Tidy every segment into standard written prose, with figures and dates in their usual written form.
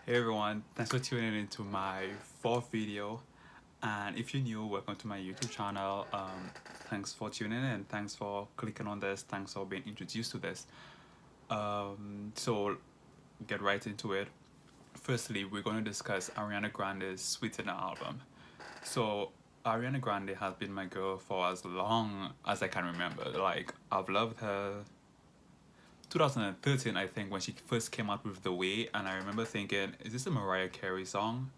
Hey everyone, thanks for tuning into my fourth video. And if you're new, welcome to my YouTube channel. Thanks for tuning in. Thanks for clicking on this. Thanks for being introduced to this. So get right into it. Firstly, we're going to discuss Ariana Grande's Sweetener album. So Ariana Grande has been my girl for as long as I can remember. Like I've loved her 2013, I think, when she first came out with The Way, and I remember thinking, is this a Mariah Carey song?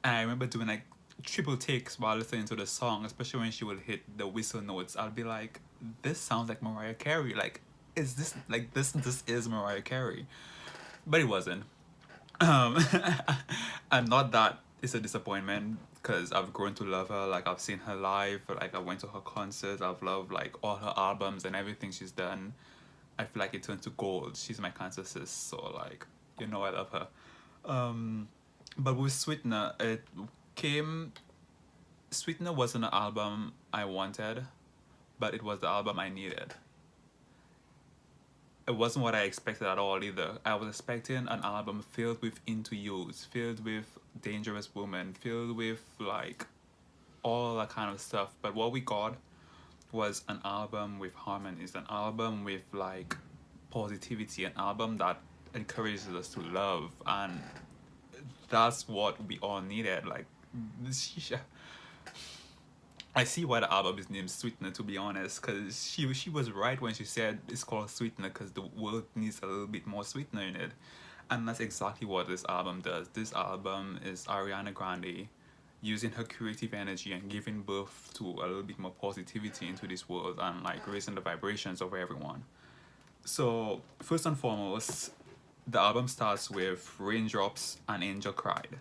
And I remember doing like triple takes while listening to the song, especially when she would hit the whistle notes. I'll be like, this sounds like Mariah Carey. Like, is this like this is Mariah Carey? But it wasn't. Um, and not that it's a disappointment because I've grown to love her. Like I've seen her live. Like I went to her concerts. I've loved like all her albums and everything she's done. I feel like it turned to gold. She's my cancer sis, so like I love her. But with Sweetener, it came. Sweetener wasn't an album I wanted, but it was the album I needed. It wasn't what I expected at all either. I was expecting an album filled with into use, filled with dangerous women, filled with like all that kind of stuff. But what we got was an album with harmonies, an album with like positivity, an album that encourages us to love, and that's what we all needed. Like, she, I see why the album is named Sweetener, to be honest, because she was right when she said it's called Sweetener because the world needs a little bit more sweetener in it, and that's exactly what this album does. This album is Ariana Grande using her creative energy and giving birth to a little bit more positivity into this world and like raising the vibrations of everyone. So first and foremost, the album starts with Raindrops and Angel Cried.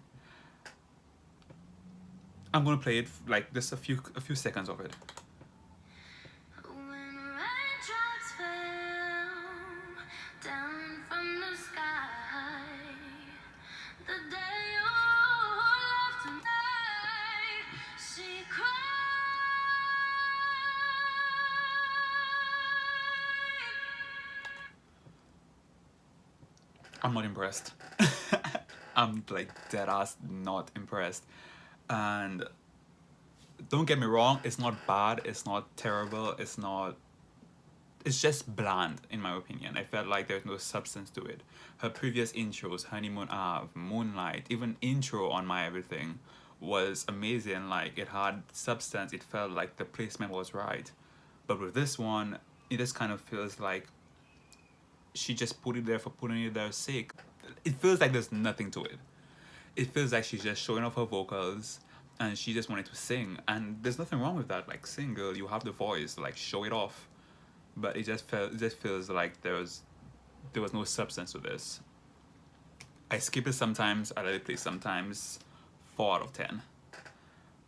I'm gonna play it like just a few seconds of it. I'm not impressed. I'm like dead ass not impressed. And don't get me wrong, it's not bad, it's not terrible, it's just bland in my opinion. I felt like there's no substance to it. Her previous intros, Honeymoon Ave, Moonlight, even intro on My Everything was amazing. Like it had substance, it felt like the placement was right. But with this one, it just kind of feels like she just put it there for putting it there's sake. It feels like there's nothing to it. It feels like she's just showing off her vocals and she just wanted to sing. And there's nothing wrong with that. Like, sing, girl, you have the voice, like, show it off. But it just feels like there was no substance to this. I skip it sometimes, I let it play sometimes. 4 out of 10.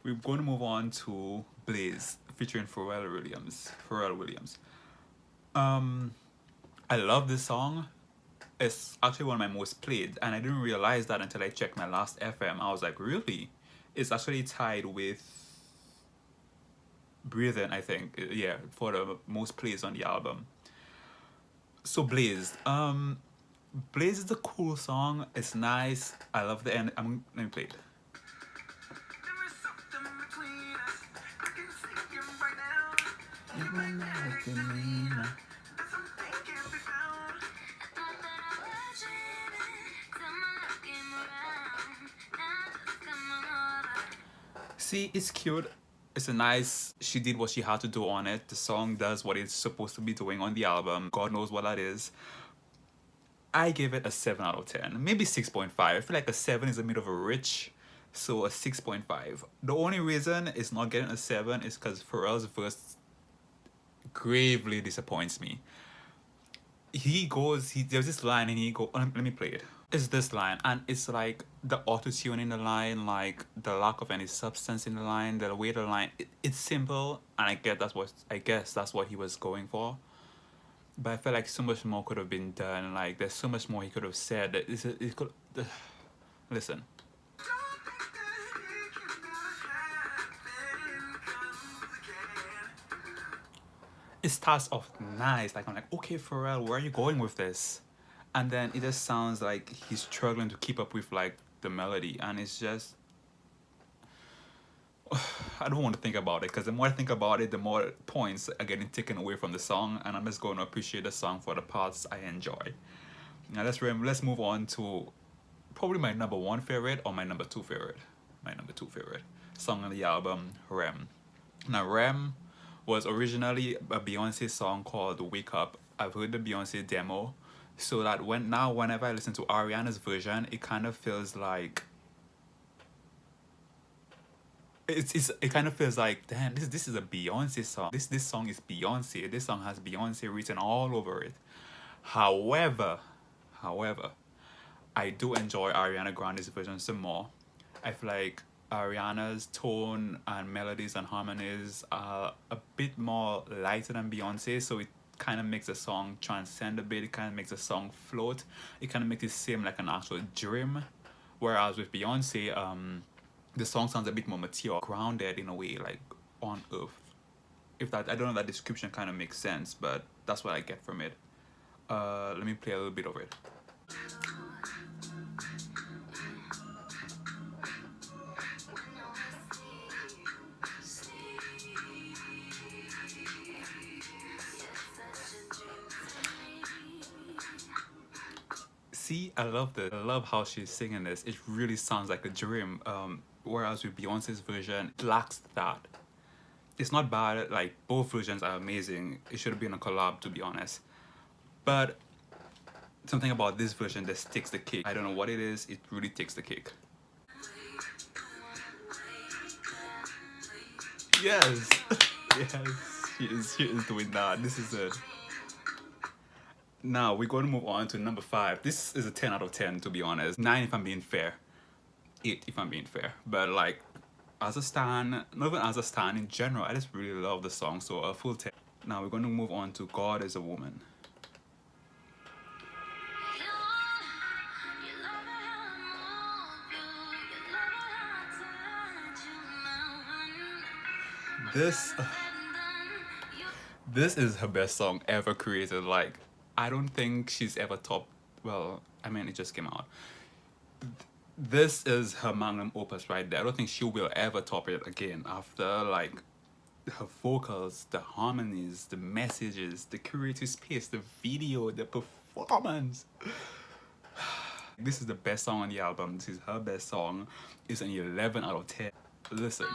We're going to move on to Blaze featuring Pharrell Williams. I love this song. It's actually one of my most played, and I didn't realize that until I checked my last FM. I was like, really? It's actually tied with Breathing, I think. Yeah, for the most plays on the album. So Blaze. Blaze is a cool song. It's nice. I love the end. Let me play it. See, it's cute. It's a nice, she did what she had to do on it. The song does what it's supposed to be doing on the album. God knows what that is. I give it a 7 out of 10. Maybe 6.5. I feel like a 7 is a bit of a rich, so a 6.5. The only reason it's not getting a 7 is because Pharrell's verse gravely disappoints me. There's this line and let me play it. It's this line, and it's like the auto-tune in the line, like the lack of any substance in the line, the way the line, it's simple, and I guess that's what he was going for. But I feel like so much more could have been done. Like there's so much more he could have said. It could listen. It starts off nice. Like I'm like, okay, Pharrell, where are you going with this? and then it just sounds like he's struggling to keep up with like the melody, and it's just I don't want to think about it, because the more I think about it, the more points are getting taken away from the song, and I'm just going to appreciate the song for the parts I enjoy. Now let's move on to probably my number one favorite or my number two favorite. My number two favorite song on the album, Rem. Now Rem was originally a Beyonce song called Wake Up. I've heard the Beyonce demo, so that whenever I listen to Ariana's version, it kind of feels like it kind of feels like, damn, this is a Beyonce song. This song is Beyonce. This song has Beyonce written all over it. However, I do enjoy Ariana Grande's version some more. I feel like Ariana's tone and melodies and harmonies are a bit more lighter than Beyonce, so it kind of makes the song transcend a bit. It kind of makes the song float. It kind of makes it seem like an actual dream. Whereas with Beyonce, the song sounds a bit more mature, grounded in a way, like on earth. If that, I don't know if that description kind of makes sense, but that's what I get from it. Let me play a little bit of it. See, I love how she's singing this. It really sounds like a dream. Whereas with Beyonce's version, it lacks that. It's not bad, like both versions are amazing. It should have been a collab, to be honest. But something about this version that takes the cake. I don't know what it is, it really takes the cake. Yes, yes, she is doing that. This is it. Now we're going to move on to number 5. This is a 10 out of 10, to be honest. 9 if I'm being fair. 8 if I'm being fair. But like, as a stan, not even as a stan, in general, I just really love the song, so a full 10. Now we're going to move on to God Is a Woman. This is her best song ever created. Like, I don't think she's ever topped. Well, I mean, it just came out. This is her magnum opus right there. I don't think she will ever top it again after, like, her vocals, the harmonies, the messages, the creative space, the video, the performance. This is the best song on the album. This is her best song. It's an 11 out of 10. Listen.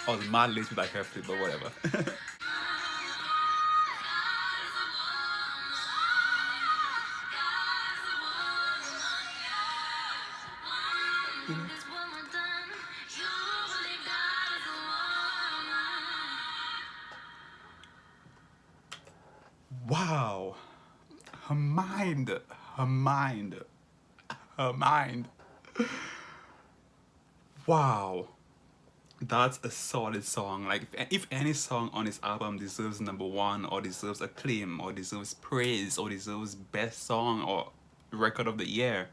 I was mad late with that hair flip, but whatever. Wow. Her mind. Wow. That's a solid song. Like, if any song on this album deserves number 1 or deserves acclaim or deserves praise or deserves best song or record of the year,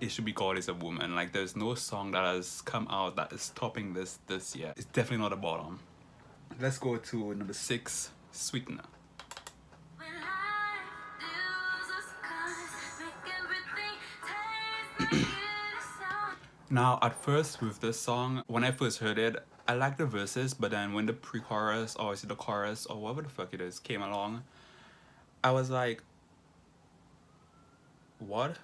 it should be God Is a Woman. Like, there's no song that has come out that is topping this year. It's definitely not the bottom. Let's go to number 6, Sweetener. Now, at first with this song, when I first heard it, I liked the verses, but then when the pre-chorus, or is it the chorus, or whatever the fuck it is, came along, I was like, what?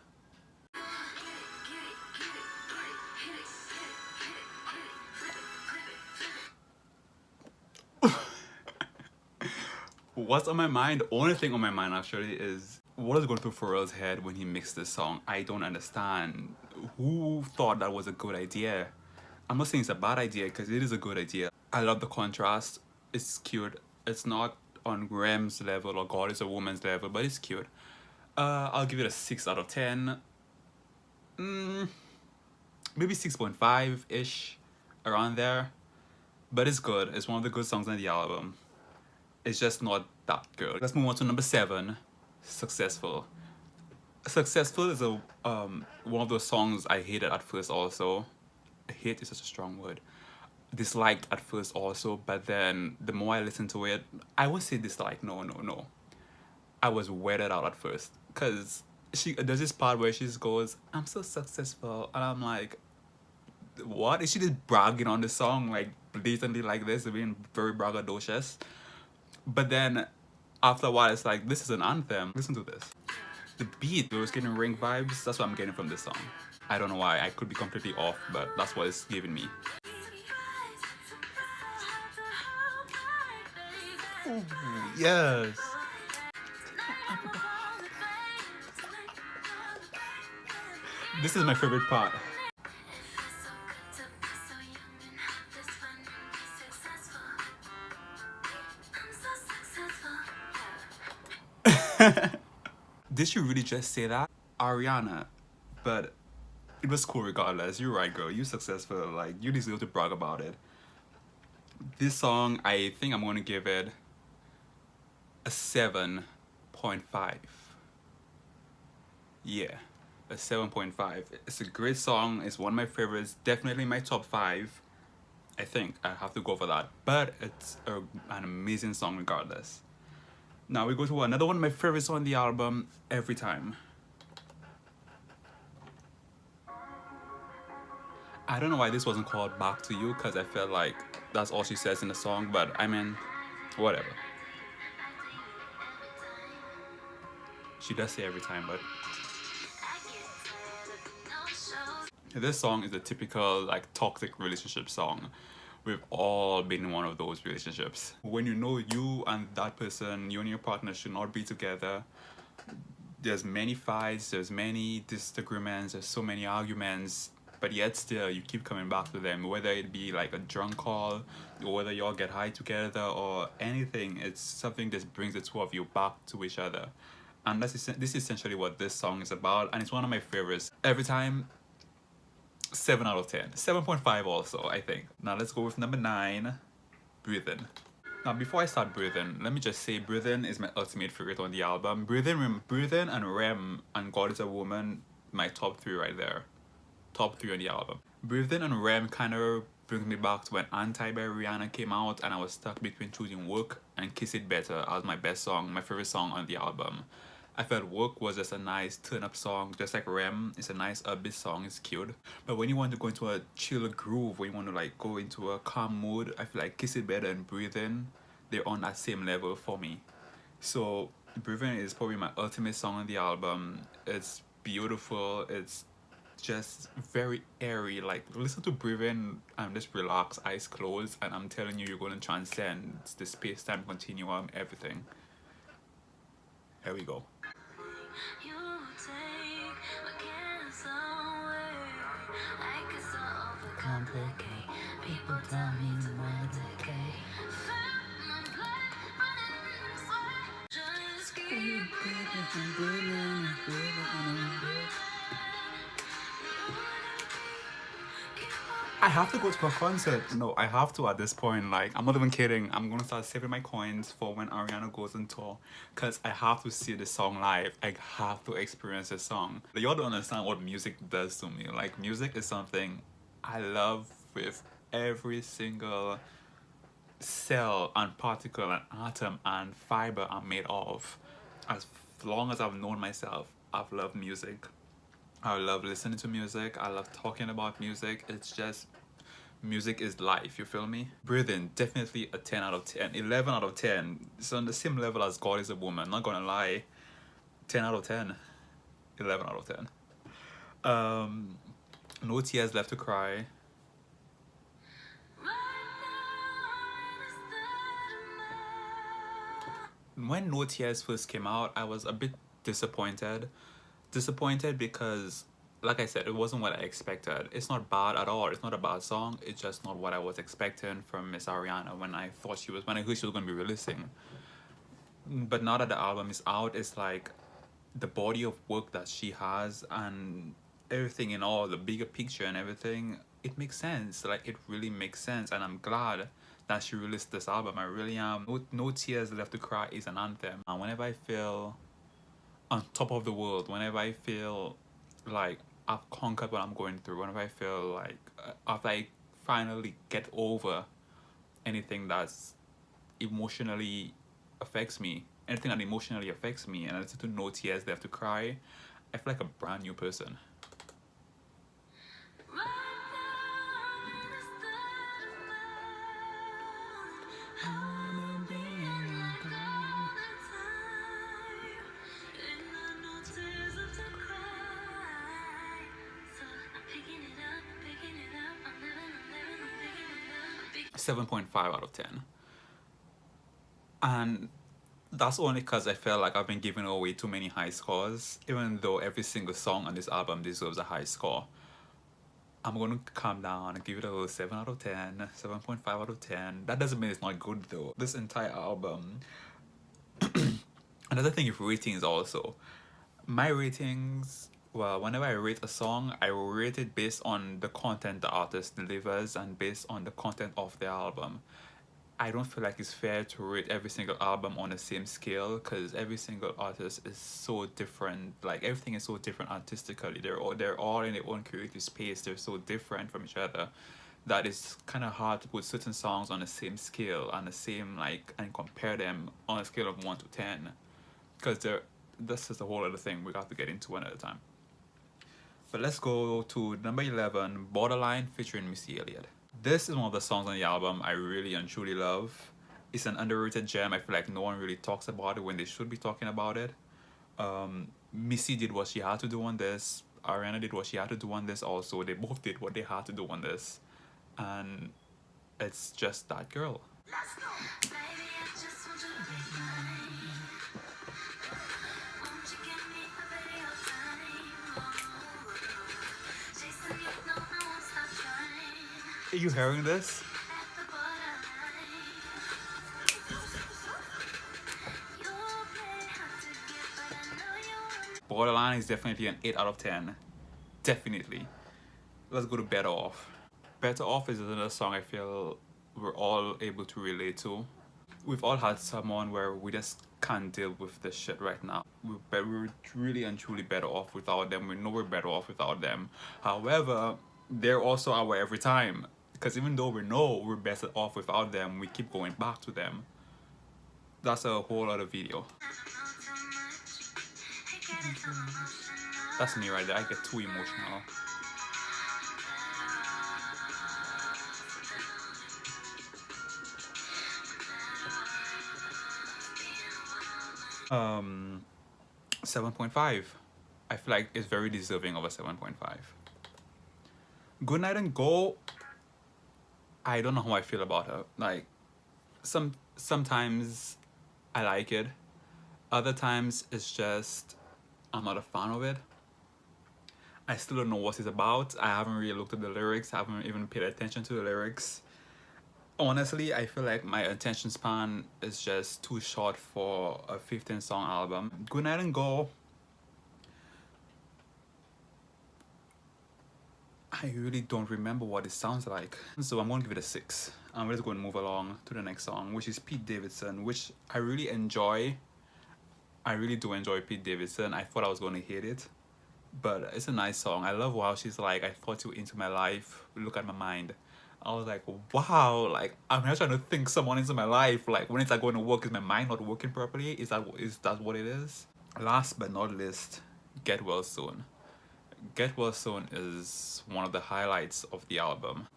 What's on my mind? The only thing on my mind actually is what is going through Pharrell's head when he mixed this song. I don't understand. Who thought that was a good idea? I'm not saying it's a bad idea, because it is a good idea. I love the contrast. It's cute. It's not on Rem's level or God Is a Woman's level, but it's cute. I'll give it a 6 out of 10. Maybe 6.5-ish, around there. But it's good. It's one of the good songs on the album. It's just not that good. Let's move on to number 7, Successful. Successful is a one of those songs I hated at first also. Hate is such a strong word. Disliked at first also, but then the more I listened to it, I would say dislike. No, no, no. I was weirded out at first because she there's this part where she just goes, "I'm so successful," and I'm like, "What is she just bragging on the song like blatantly like this, being very braggadocious?" But then after a while, it's like this is an anthem. Listen to this. The beat, it was getting ring vibes. That's what I'm getting from this song. I don't know why. I could be completely off, but that's what it's giving me. Ooh, yes. This is my favorite part. Did she really just say that? Ariana. But it was cool regardless. You're right, girl. You're successful. Like, you deserve to brag about it. This song, I think I'm going to give it a 7.5. Yeah, a 7.5. It's a great song. It's one of my favorites. Definitely my top 5. I think I have to go for that. But it's an amazing song regardless. Now we go to another one of my favorites on the album, Every Time. I don't know why this wasn't called Back to You, because I felt like that's all she says in the song, but I mean, whatever. She does say every time, but this song is a typical like toxic relationship song. We've all been in one of those relationships. When you know you and that person, you and your partner should not be together, there's many fights, there's many disagreements, there's so many arguments, but yet still you keep coming back to them, whether it be like a drunk call or whether y'all get high together or anything. It's something that brings the two of you back to each other, and this is essentially what this song is about, and it's one of my favorites. Every Time, 7 out of 10. 7.5 also, I think. Now let's go with number 9, Breathin'. Now before I start Breathin', let me just say Breathin' is my ultimate favorite on the album. Breathin' and Rem and God Is a Woman, my top 3 right there. Top 3 on the album. Breathin' and Rem kind of brings me back to when Anti by Rihanna came out, and I was stuck between choosing Work and Kiss It Better as my best song, my favorite song on the album. I felt Work was just a nice turn-up song, just like Rem. It's a nice upbeat song, it's cute. But when you want to go into a chill groove, when you want to like go into a calm mood, I feel like Kiss It Better and Breathin', they're on that same level for me. So Breathin' is probably my ultimate song on the album. It's beautiful, it's just very airy. Like, listen to Breathin' and just relax, eyes closed, and I'm telling you, you're going to transcend the space-time continuum, everything. Here we go. People tell me I have to go to a concert. No, I have to at this point. Like, I'm not even kidding. I'm gonna start saving my coins for when Ariana goes on tour, because I have to see the song live. I have to experience the song. Y'all don't understand what music does to me. Like, music is something I love with every single cell and particle and atom and fiber I'm made of. As long as I've known myself, I've loved music. I love listening to music. I love talking about music. It's just, music is life, you feel me? Breathing, definitely a 10 out of 10. 11 out of 10. It's on the same level as God Is a Woman, not gonna lie. 10 out of 10. 11 out of 10. No Tears Left to Cry. When No Tears first came out, I was a bit disappointed. Disappointed because, like I said, it wasn't what I expected. It's not bad at all. It's not a bad song. It's just not what I was expecting from Miss Ariana when I heard she was going to be releasing. But now that the album is out, it's like the body of work that she has and everything in all, the bigger picture and everything, it makes sense. Like, it really makes sense, and I'm glad that she released this album. I really am. No Tears Left to Cry is an anthem. And whenever I feel on top of the world, whenever I feel like I've conquered what I'm going through, whenever I feel like after I finally get over anything that's emotionally affects me, anything that emotionally affects me, and I listen to no tears left to cry, I feel like a brand new person. A 7.5 out of 10. And that's only because I feel like I've been giving away too many high scores, even though every single song on this album deserves a high score. I'm gonna calm down and give it a 7 out of 10, 7.5 out of 10. That doesn't mean it's not good though. This entire album. Another thing with ratings also. My ratings, well, whenever I rate a song, I will rate it based on the content the artist delivers and based on the content of the album. I don't feel like it's fair to rate every single album on the same scale because every single artist is so different. Like everything is so different artistically. They're all in their own creative space. They're so different from each other that it's kind of hard to put certain songs on the same scale and the same like and compare them on a scale of 1 to 10 because they're this is a whole other thing we got to get into one at a time. But let's go to number 11, Borderline featuring Missy Elliott. This is one of the songs on the album I really and truly love. It's an underrated gem. I feel like no one really talks about it when they should be talking about it. Missy did what she had to do on this. Ariana did what she had to do on this also. They both did what they had to do on this. And it's just that girl. Are you hearing this? Borderline is definitely an 8 out of 10. Definitely. Let's go to Better Off. Better Off is another song I feel we're all able to relate to. We've all had someone where we just can't deal with this shit right now. We're really and truly better off without them. We know we're better off without them. However, they're also our every time. Because even though we know we're better off without them, we keep going back to them. That's a whole other video. That's me right there. I get too emotional. Um, 7.5. I feel like it's very deserving of a 7.5. Good Night and Go. I don't know how I feel about her. Like, sometimes I like it. Other times it's just I'm not a fan of it. I still don't know what it's about. I haven't really looked at the lyrics. I haven't even paid attention to the lyrics. Honestly, I feel like my attention span is just too short for a 15-song album. Good Night and Go. I really don't remember what it sounds like. So I'm going to give it a 6. I'm just going to move along to the next song, which is Pete Davidson, which I really enjoy. I really do enjoy Pete Davidson. I thought I was going to hate it, but it's a nice song. I love how she's like, I thought you into my life, look at my mind. I was like, wow, like I'm not trying to think someone into my life. Like when it's like going to work, is my mind not working properly? Is that what it is? Last but not least, Get Well Soon. Get Well Soon is one of the highlights of the album.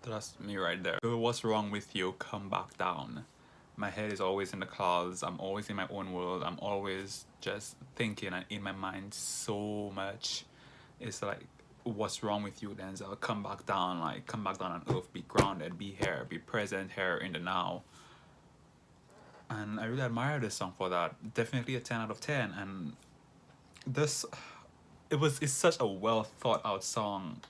That's me right there. What's wrong with you? Come back down. My head is always in the clouds. I'm always in my own world. I'm always just thinking and in my mind so much. It's like, what's wrong with you, Denzel? Come back down. Like, come back down on earth. Be grounded. Be here. Be present here in the now. And I really admire this song for that. Definitely a 10 out of 10. And this, it's such a well thought out song.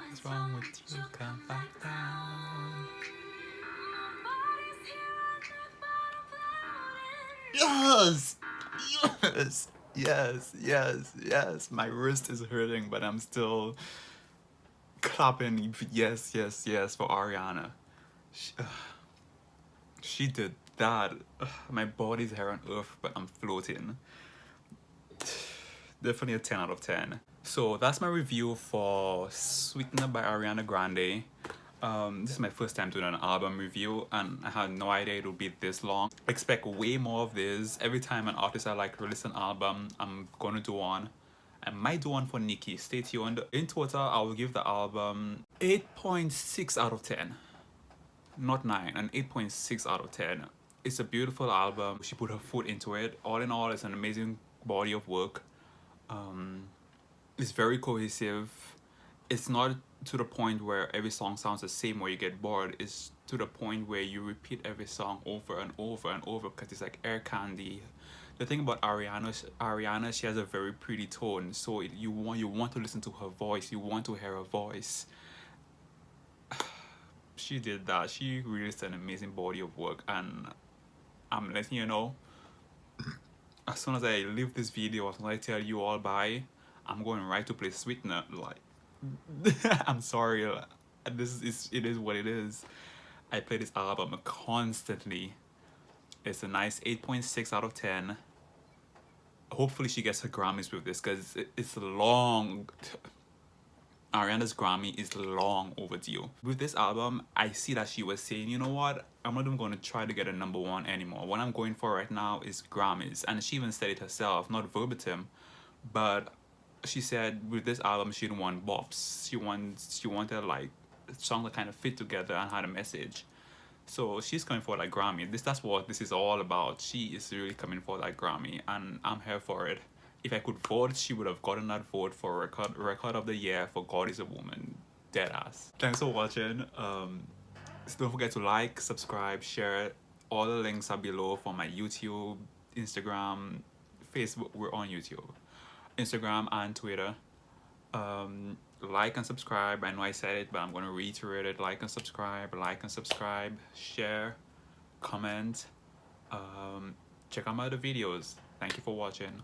What's wrong with you? Come back down. Yes! Yes! Yes, yes, yes. My wrist is hurting, but I'm still clapping. Yes, yes, yes for Ariana. She did that. My body's here on earth, but I'm floating. Definitely a 10 out of 10. So that's my review for Sweetener by Ariana Grande. This is my first time doing an album review, and I had no idea it would be this long. Expect way more of this. Every time an artist I like release an album, I'm gonna do one. I might do one for Nicki. Stay tuned. In total, I will give the album 8.6 out of 10. Not 9, an 8.6 out of 10. It's a beautiful album. She put her foot into it. All in all, it's an amazing body of work. It's very cohesive. It's not to the point where every song sounds the same where you get bored. It's to the point where you repeat every song over and over and over because it's like air candy. The thing about Ariana, she has a very pretty tone, so you want to listen to her voice. You want to hear her voice. She did that. She released an amazing body of work, and I'm letting you know, as soon as I leave this video, as soon as I tell you all bye, I'm going right to play Sweetener. Like, I'm sorry, it is what it is. I play this album constantly. It's a nice 8.6 out of 10. Hopefully she gets her Grammys with this, because it's long. Ariana's Grammy is long overdue. With this album, I see that she was saying, you know what, I'm not even going to try to get a #1 anymore. What I'm going for right now is Grammys. And she even said it herself, not verbatim, but she said with this album she didn't want bops. She wanted like songs that kind of fit together and had a message. So she's coming for that Grammy. That's what this is all about. She is really coming for that Grammy, and I'm here for it. If I could vote, she would have gotten that vote for record of the year for God Is a Woman. Deadass. Thanks for watching. So don't forget to like, subscribe, share. All the links are below for my YouTube, Instagram, Facebook. We're on YouTube, Instagram, and Twitter. Like and subscribe. I know I said it, but I'm going to reiterate it. Like and subscribe, share, comment. Check out my other videos. Thank you for watching.